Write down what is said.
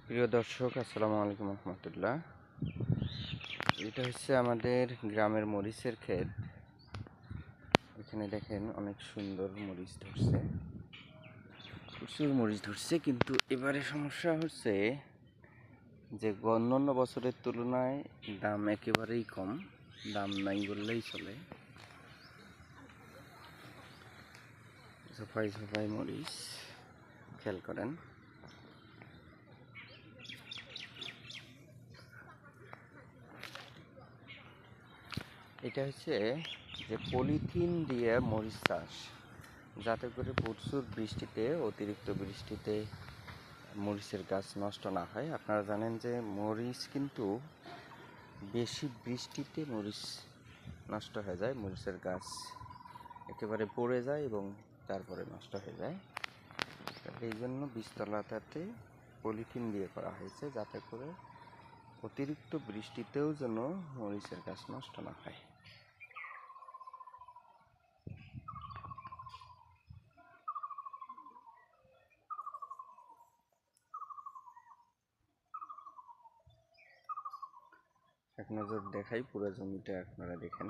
প্রিয় দর্শক, আসসালামু আলাইকুম রহমতুল্লাহ। এটা হচ্ছে আমাদের গ্রামের মরিচের ক্ষেত। এখানে দেখেন অনেক সুন্দর মরিচ ধরছে, প্রচুর মরিচ ধরছে। কিন্তু এবারে সমস্যা হচ্ছে যে অন্যান্য বছরের তুলনায় দাম একেবারেই কম, দাম নাই বললেই চলে। ঝোপাই ঝোপাই মরিচ, খেয়াল করেন। এটা হচ্ছে যে পলিথিন দিয়ে মরিচ চাষ, যাতে করে প্রচুর বৃষ্টিতে, অতিরিক্ত বৃষ্টিতে মরিচের গাছ নষ্ট না হয়। আপনারা জানেন যে মরিচ কিন্তু বেশি বৃষ্টিতে মরিচ নষ্ট হয়ে যায়, মরিচের গাছ একেবারে পড়ে যায় এবং তারপরে নষ্ট হয়ে যায়। এই জন্য বীজতলাটাতে পলিথিন দিয়ে করা হয়েছে, যাতে করে অতিরিক্ত বৃষ্টিতেও যেন মরিচের গাছ নষ্ট না হয়। এক নজর দেখাই পুরো জমিটা, আপনারা দেখেন।